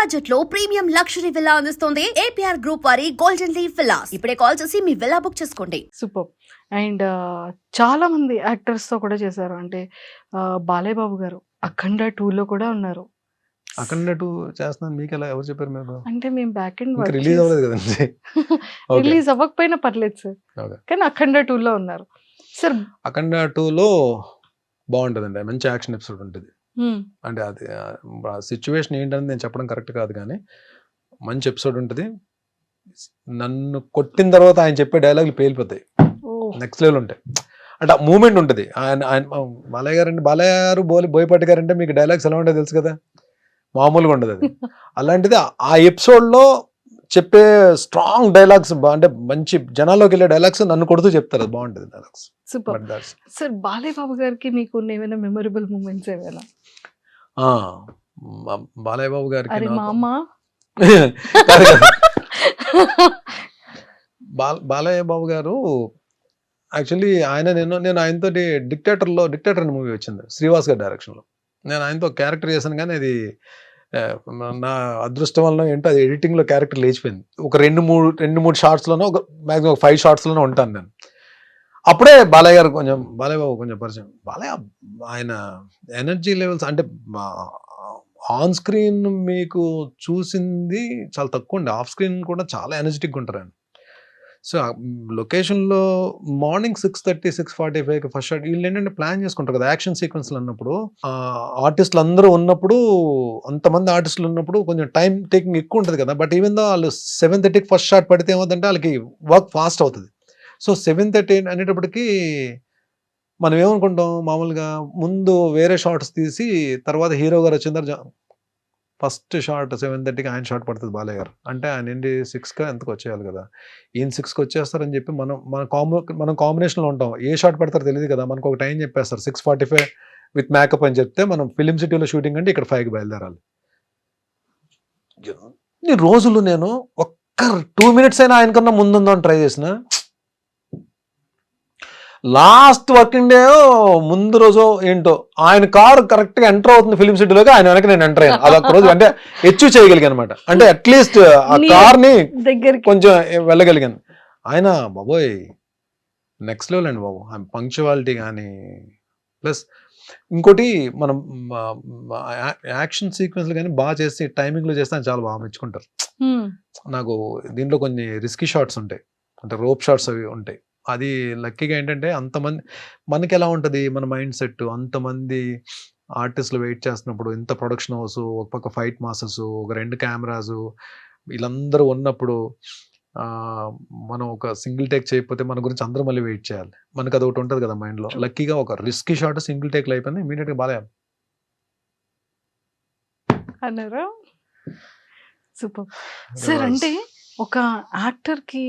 Budget లో premium luxury villa అందిస్తోంది APR group వారి గోల్డెన్ లీవ్ విల్లాస్. ఇప్పుడే కాల్ చేసి మీ విల్లా బుక్ చేసుకోండి. సూపర్. అండ్ చాలా మంది యాక్టర్స్ తో కూడా చేశారు. అంటే బాలయ్య బాబు గారు అఖండ 2 లో కూడా ఉన్నారు. అఖండ 2 చేస్తున్నాను మీకు ఎలా ఎవరు చెప్పారు మీరు? అంటే మేము బ్యాక్ ఎండ్ ఇంకా రిలీజ్ అవ్వలేదు కదండి. ఓకే. రిలీజ్ అవ్వకపోయినా పర్లేదు సార్. ఓకే. కానీ అఖండ 2 లో ఉన్నారు సార్. అఖండ 2లో బాగుంటుందండి, మంచి యాక్షన్ ఎపిసోడ్ ఉంటుంది. అంటే అది సిచ్యువేషన్ ఏంటని నేను చెప్పడం కరెక్ట్ కాదు, కానీ మంచి ఎపిసోడ్ ఉంటుంది. నన్ను కొట్టిన తర్వాత ఆయన చెప్పే డైలాగులు పేలిపోతాయి, నెక్స్ట్ లెవెల్ ఉంటాయి. అంటే ఆ మూమెంట్ ఉంటుంది. ఆయన బాలయ్య గారు అంటే బాలయ్య గారు బోయపాటి గారు అంటే మీకు డైలాగ్స్ ఎలా ఉంటాయో తెలుసు కదా, మామూలుగా ఉండదు అది. అలాంటిది ఆ ఎపిసోడ్లో చెప్పే స్ట్రాంగ్ డైలాగ్స్, అంటే మంచి జనాల్లోకి వెళ్ళే డైలాగ్స్ నన్ను కొడుతూ చెప్తారు, అది బాగుంటుంది dialogues. Super sir. Balayya Babu గారికి మీకు ఏమైనా మెమొరబుల్ మూమెంట్స్ ఏమైనా? బాలయ్య బాబు గారికి అరే మామా బాలయ్య బాబు గారు యాక్చువల్లీ నేను ఆయనతో డిక్టేటర్ అనే మూవీ వచ్చింది శ్రీవాస్ గారి డైరెక్షన్లో. నేను ఆయనతో క్యారెక్టర్ చేశాను, కానీ అది నా అదృష్టం వల్ల ఏంటో అది ఎడిటింగ్లో క్యారెక్టర్ లేచిపోయింది. ఒక రెండు మూడు షార్ట్స్లోనో, ఒక మ్యాక్సిమం ఒక 5 షార్ట్స్లోనో ఉంటాను నేను. అప్పుడే బాలయ్య గారు బాలయ్య బాబు కొంచెం పరిచయం. బాలయ్య ఆయన ఎనర్జీ లెవెల్స్ అంటే ఆన్ స్క్రీన్ మీకు చూసింది చాలా తక్కువ అండి, ఆఫ్ స్క్రీన్ కూడా చాలా ఎనర్జెటిక్గా ఉంటారు ఆయన. సో లొకేషన్లో మార్నింగ్ 6:30, 6:45 ఫస్ట్ షాట్. వీళ్ళు ఏంటంటే ప్లాన్ చేసుకుంటారు కదా యాక్షన్ సీక్వెన్స్లు అన్నప్పుడు. ఆర్టిస్టులు అందరూ ఉన్నప్పుడు, అంతమంది ఆర్టిస్టులు ఉన్నప్పుడు కొంచెం టైం టేకింగ్ ఎక్కువ ఉంటుంది కదా. బట్ ఈవెన్ దో వాళ్ళు 7:30 ఫస్ట్ షాట్ పడితే ఏమవుతుందంటే వాళ్ళకి వర్క్ ఫాస్ట్ అవుతుంది. సో 7:30 అనేటప్పటికి మనం ఏమనుకుంటాం, మామూలుగా ముందు వేరే షార్ట్స్ తీసి తర్వాత హీరో గారు వచ్చిన ఫస్ట్ షార్ట్ 7:30కి ఆయన షార్ట్ పడుతుంది బాలయ్య గారు. అంటే ఆయన ఏంటి 6కి ఎంతకు వచ్చేయాలి కదా, ఈయన 6కి వచ్చేస్తారని చెప్పి మనం కాంబినేషన్లో ఉంటాం. ఏ షార్ట్ పడతారో తెలియదు కదా, మనకు ఒక టైం చెప్పేస్తారు 6:45 విత్ మేకప్ అని చెప్తే మనం ఫిలిం సిటీలో షూటింగ్ అంటే ఇక్కడ 5కి బయలుదేరాలి. ఈ రోజులు నేను ఒక్క 2 minutes అయినా ఆయనకన్నా ముందుందని ట్రై చేసిన. లాస్ట్ వర్కింగ్ డే ముందు రోజు ఏంటో ఆయన కారు కరెక్ట్గా ఎంటర్ అవుతుంది ఫిలిం సిటీలోకి, ఆయన వెనక నేను ఎంటర్ అయ్యాను. అదొక రోజు అంటే అచీవ్ చేయగలిగాను అనమాట. అంటే అట్లీస్ట్ ఆ కార్ని కొంచెం వెళ్ళగలిగాను. ఆయన బాబోయ్ నెక్స్ట్ లెవెల్ అండి బాబు, పంక్చువాలిటీ కానీ. ప్లస్ ఇంకోటి, మనం యాక్షన్ సీక్వెన్స్లు కానీ బాగా చేసి టైమింగ్లో చేస్తే ఆయన చాలా బాగా మెచ్చుకుంటారు. నాకు దీంట్లో కొన్ని రిస్కీ షాట్స్ ఉంటాయి, అంటే రోప్ షాట్స్ అవి ఉంటాయి. అది లక్కీగా ఏంటంటే అంతమంది మనకి ఎలా ఉంటుంది మన మైండ్ సెట్, అంతమంది ఆర్టిస్టులు వెయిట్ చేస్తున్నప్పుడు, ఇంత ప్రొడక్షన్ హౌస్, ఒక పక్క ఫైట్ మాస్టర్స్, ఒక 2 కెమెరాస్, వీళ్ళందరూ ఉన్నప్పుడు మనం ఒక సింగిల్ టేక్ చేయకపోతే మన గురించి అందరూ మళ్ళీ వెయిట్ చేయాలి. మనకు అది ఒకటి ఉంటుంది కదా మైండ్లో. లక్కీగా ఒక రిస్కీ షాట్ సింగిల్ టేక్లో అయిపోయింది, ఇమీడియట్గా బాగా అన్నారా? Super sir. అంటే ఒక యాక్టర్ కి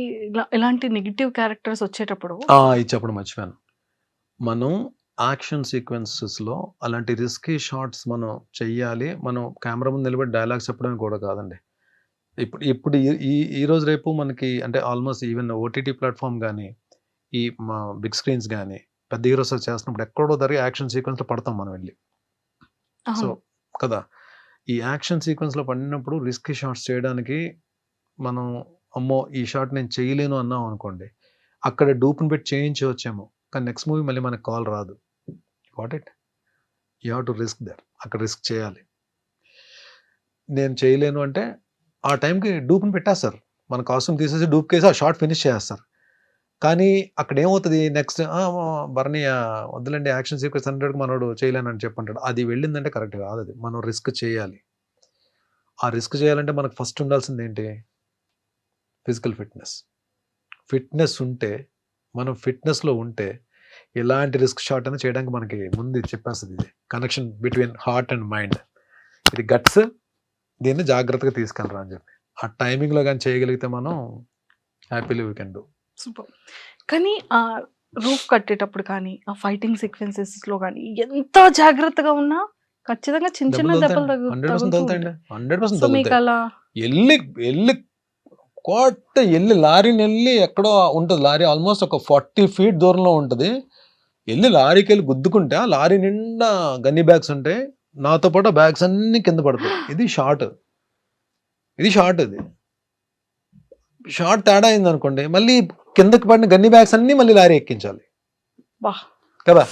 ఇలాంటి నెగిటివ్ క్యారెక్టర్స్ వచ్చేటప్పుడు ఇది చెప్పడం మర్చిపోయాను. మనం యాక్షన్ సీక్వెన్సెస్లో అలాంటి రిస్కీ షాట్స్ మనం చెయ్యాలి. మనం కెమెరా ముందు నిలబడి డైలాగ్స్ చెప్పడం కూడా కాదండి. ఇప్పుడు ఈ రోజు రేపు మనకి అంటే ఆల్మోస్ట్ ఈవెన్ ఓటీటీ ప్లాట్ఫామ్ కానీ, ఈ మా బిగ్ స్క్రీన్స్ కానీ, పెద్ద హీరోస్ చేస్తున్నప్పుడు ఎక్కడో జరిగే యాక్షన్ సీక్వెన్స్లో పడతాం మనం వెళ్ళి. సో కదా, ఈ యాక్షన్ సీక్వెన్స్లో పడినప్పుడు రిస్కీ షాట్స్ చేయడానికి మనం అమ్మో ఈ షాట్ నేను చేయలేను అన్నాం అనుకోండి, అక్కడ డూప్ని పెట్టి చేయించవచ్చేమో, కానీ నెక్స్ట్ మూవీ మళ్ళీ మనకు కాల్ రాదు. What it you have to risk there. అక్కడ రిస్క్ చేయాలి. నేను చేయలేను అంటే ఆ టైంకి డూప్ని పెట్టేస్తారు, మన కాస్ట్యూమ్ తీసేసి డూప్ కేసి ఆ షార్ట్ ఫినిష్ చేస్తారు. కానీ అక్కడ ఏమవుతుంది, నెక్స్ట్ బర్నీ వద్దులండి యాక్షన్ సీక్వెన్స్ 100కి మనోడు చేయలేనని చెప్పంటాడు. అది వెళ్ళిందంటే కరెక్ట్ కాదు. అది మనం రిస్క్ చేయాలి. ఆ రిస్క్ చేయాలంటే మనకు ఫస్ట్ ఉండాల్సింది ఏంటి, ఫిజికల్ ఫిట్నెస్ ఉంటే, మనం ఫిట్నెస్లో ఉంటే ఎలాంటి రిస్క్ షాట్ అయినా చేయడానికి మనకి ముందు చెప్పేస్తుంది. ఇది connection between heart and mind, ఇది గట్స్, దీన్ని జాగ్రత్తగా తీసుకెళ్ళరా అని చెప్పి ఆ టైమింగ్లో కానీ చేయగలిగితే మనం happily we can do. Super. కానీ ఆ రూఫ్ కట్టేటప్పుడు కానీ, ఆ ఫైటింగ్ సీక్వెన్సెస్లో కానీ ఎంత జాగ్రత్తగా ఉన్నా ఖచ్చితంగా చిన్న చిన్న దెబ్బలు 100% తగులుతాయండి. 100% సో మీకు అలా వెళ్ళి లారీని వెళ్ళి ఎక్కడో ఉంటుంది, లారీ ఆల్మోస్ట్ ఒక 40 feet దూరంలో ఉంటుంది. వెళ్ళి లారీకి వెళ్ళి గుద్దుకుంటే ఆ లారీ నిండా గన్నీ బ్యాగ్స్ ఉంటాయి, నాతో పాటు బ్యాగ్స్ అన్ని కింద పడతాయి. ఇది షార్ట్. ఇది షార్ట్, ఇది షార్ట్ తేడా అయింది అనుకోండి, మళ్ళీ కిందకి పడిన గన్ని బ్యాగ్స్ అన్ని మళ్ళీ లారీ ఎక్కించాలి బా కదా.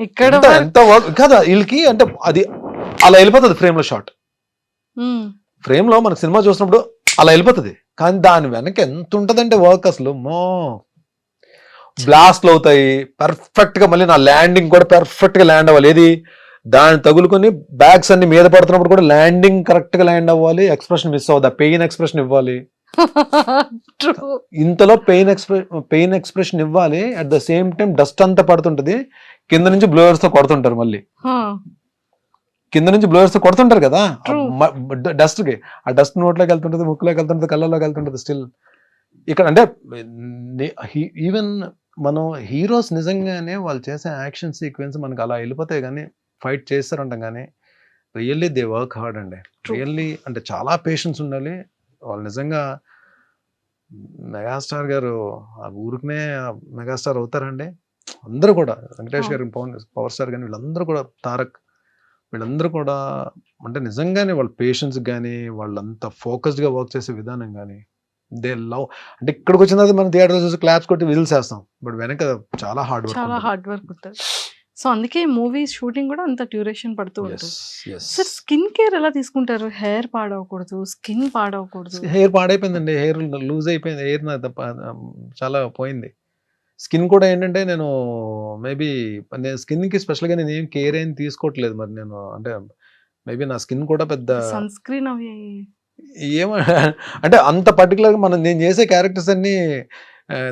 ఇక్కడ ఎంత వర్క్ కదా వీళ్ళకి, అంటే అది అలా వెళ్ళిపోతుంది ఫ్రేమ్ లో షార్ట్. ఫ్రేమ్ లో మనకు సినిమా చూసినప్పుడు అలా వెళ్ళిపోతుంది, కానీ దాని వెనక ఎంత ఉంటదంటే వర్క్ అసలు బ్లాస్ట్లు అవుతాయి పర్ఫెక్ట్ గా, మళ్ళీ నా ల్యాండింగ్ కూడా పర్ఫెక్ట్ గా ల్యాండ్ అవ్వాలి. ఏది దాన్ని తగులుకొని బ్యాగ్స్ అన్ని మీద పడుతున్నప్పుడు కూడా ల్యాండింగ్ కరెక్ట్ గా ల్యాండ్ అవ్వాలి, ఎక్స్ప్రెషన్ మిస్ అవ్వదు, పెయిన్ ఎక్స్ప్రెషన్ ఇవ్వాలి. ఇంతలో పెయిన్ ఎక్స్ప్రెషన్ ఇవ్వాలి, at the same time dust అంతా పడుతుంటది, కింద నుంచి బ్లోయర్స్ తో కొడుతుంటారు, మళ్ళీ కింద నుంచి బ్లోయర్స్ తో కొడుతుంటారు కదా డస్ట్ కి, ఆ డస్ట్ నోట్లోకి వెళ్తుంటది, ముక్కులోకి వెళ్తుంటది, కళ్ళలోకి వెళ్తుంటది. స్టిల్ ఇక్కడ అంటే ఈవెన్ మనం హీరోస్ నిజంగానే వాళ్ళు చేసే యాక్షన్ సీక్వెన్స్ మనకు అలా వెళ్ళిపోతాయి, కానీ ఫైట్ చేస్తారంటాం, కానీ రియల్లీ దే వర్క్ హార్డ్ అండి. రియల్లీ అంటే చాలా పేషెన్స్ ఉండాలి వాళ్ళు. నిజంగా మెగాస్టార్ గారు ఆ ఊరికనే మెగాస్టార్ అవుతారండి. అందరూ కూడా వెంకటేష్ గారు, పవర్ స్టార్ కానీ వీళ్ళందరూ కూడా, తారక్ వీళ్ళందరూ కూడా అంటే నిజంగానే వాళ్ళ పేషెన్స్ కానీ వాళ్ళంతా ఫోకస్డ్గా వర్క్ చేసే విధానం కానీ దే లవ్. అంటే ఇక్కడికి వచ్చిన తర్వాత మనం థియేటర్ చూసి క్లాప్స్ కొట్టి విజిల్స్ వేస్తాం, బట్ వెనక చాలా హార్డ్ వర్క్ ఉంటుంది. సో అందుకే మూవీ షూటింగ్ కూడా అంత డ్యూరేషన్ పడుతూ ఉంటుంది. సార్ స్కిన్ కేర్ ఎలా తీసుకుంటారు? హెయిర్ పాడవకూడదు, స్కిన్ పాడవకూడదు. హెయిర్ పాడైపోయిందండి, హెయిర్ లూజ్ అయిపోయింది, హెయిర్ చాలా పోయింది. స్కిన్ కూడా ఏంటంటే నేను మేబీ నేను స్కిన్కి స్పెషల్గా నేను ఏం కేర్ ఏం తీసుకోవట్లేదు. మరి నేను అంటే మేబీ నా స్కిన్ కూడా పెద్ద సన్ స్క్రీన్ అవి ఏమో అంటే అంత పర్టికులర్గా నేను చేసే క్యారెక్టర్స్ అన్ని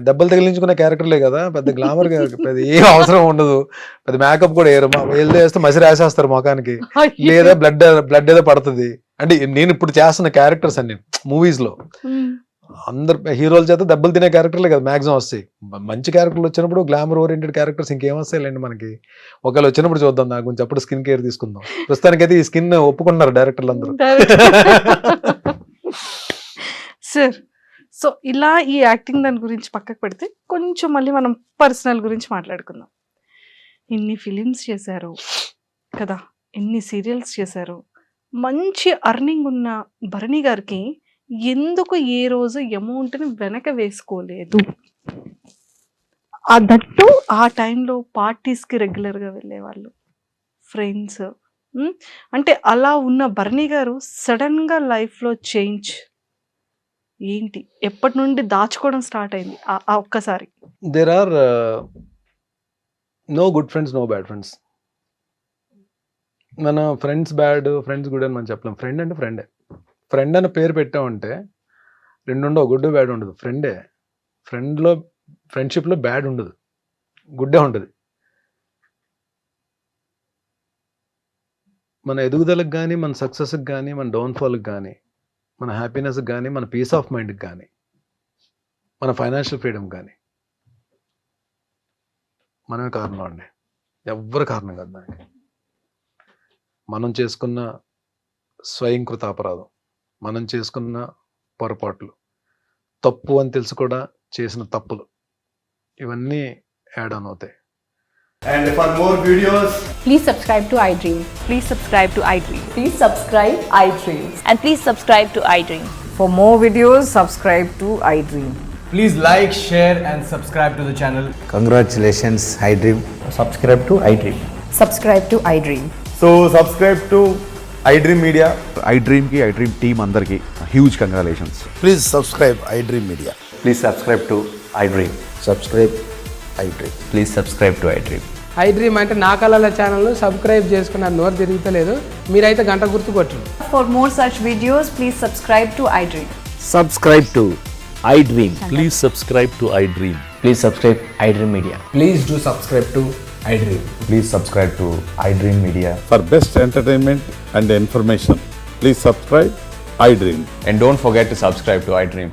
దెబ్బలు తగిలించుకునే క్యారెక్టర్లే కదా, పెద్ద గ్లామర్ పెద్ద ఏం అవసరం ఉండదు, పెద్ద మేకప్ కూడా వేయరు, వెళ్తే వేస్తే మసి రాసేస్తారు ముఖానికి, లేదా బ్లడ్ ఏదో పడుతుంది. అంటే నేను ఇప్పుడు చేస్తున్న క్యారెక్టర్స్ అన్ని మూవీస్ లో అందరు హీరోల చేత దెబ్బలు తినే క్యారెక్టర్లే కదా మ్యాక్సిమం వస్తాయి. మంచి క్యారెక్టర్లు వచ్చినప్పుడు గ్లామర్ ఓరియంటెడ్ క్యారెక్టర్స్ ఇంకేం వస్తాయిలేండి మనకి. ఒకవేళ వచ్చినప్పుడు చూద్దాం, నాకు కొంచెం అప్పుడు స్కిన్ కేర్ తీసుకుందాం. ప్రస్తుతానికైతే ఈ స్కిన్ ఒప్పుకున్నారు డైరెక్టర్లు అందరూ. సార్ సో ఇలా ఈ యాక్టింగ్ దాని గురించి పక్కకు పెడితే కొంచెం మళ్ళీ మనం పర్సనల్ గురించి మాట్లాడుకుందాం. ఇన్ని ఫిలిమ్స్ చేశారు కదా, ఎన్ని సీరియల్స్ చేశారు, మంచి అర్నింగ్ ఉన్న భరణి గారికి ఎందుకు ఏ రోజు అమౌంట్ని వెనక వేసుకోలేదు? దట్టు ఆ టైంలో పార్టీస్కి రెగ్యులర్గా వెళ్ళేవాళ్ళు, ఫ్రెండ్స్. అంటే అలా ఉన్న భరణి గారు సడన్గా లైఫ్లో చేంజ్ ఏంటి? ఎప్పటి నుండి దాచుకోవడం స్టార్ట్ అయింది ఆ ఒక్కసారి? There are no good friends, no bad friends. మన ఫ్రెండ్స్ బ్యాడ్, ఫ్రెండ్స్ గుడ్ అని మనం చెప్పలేం. ఫ్రెండ్ అంటే ఫ్రెండే. ఫ్రెండ్ అని పేరు పెట్టామంటే రెండు ఉండవు, గుడ్ బ్యాడ్ ఉండదు. ఫ్రెండే. ఫ్రెండ్షిప్లో బ్యాడ్ ఉండదు, గుడ్డే ఉంటుంది. మన ఎదుగుదలకు కానీ, మన సక్సెస్కి కానీ, మన డౌన్ఫాల్కి కానీ, మన హ్యాపీనెస్కి కానీ, మన పీస్ ఆఫ్ మైండ్కి కానీ, మన ఫైనాన్షియల్ ఫ్రీడమ్ కానీ మనమే కారణం అండి, ఎవ్వరు కారణం కాదు దానికి. మనం చేసుకున్న స్వయంకృత అపరాధం, మనం చేసుకున్న పొరపాట్లు, తప్పు అని తెలుసు కూడా చేసిన తప్పులు, ఇవన్నీ యాడ్ ఆన్ అవుతాయి. And for more videos, please subscribe to iDream. Please subscribe to iDream. Please subscribe iDream. And please subscribe to iDream. For more videos, subscribe to iDream. please like, share and subscribe to the channel. Congratulations, iDream. Subscribe to iDream. Subscribe to iDream. So subscribe to iDream Media. iDream ki iDream team andarki huge congratulations. Please subscribe iDream Media. Please subscribe to iDream. Subscribe iDream. Please subscribe to iDream. iDream అంటే నా కళల ఛానల్ను subscribe చేసుకున్న నోరు తిరుగుతలేదు, మీరైతే గంట గుర్తు కొట్టండి. For more such videos, please subscribe to iDream. Subscribe to iDream. Please subscribe to iDream. Please subscribe iDream Media. Please do subscribe to iDream. Please subscribe to iDream Media. For best entertainment and information, please subscribe iDream. And don't forget to subscribe to iDream.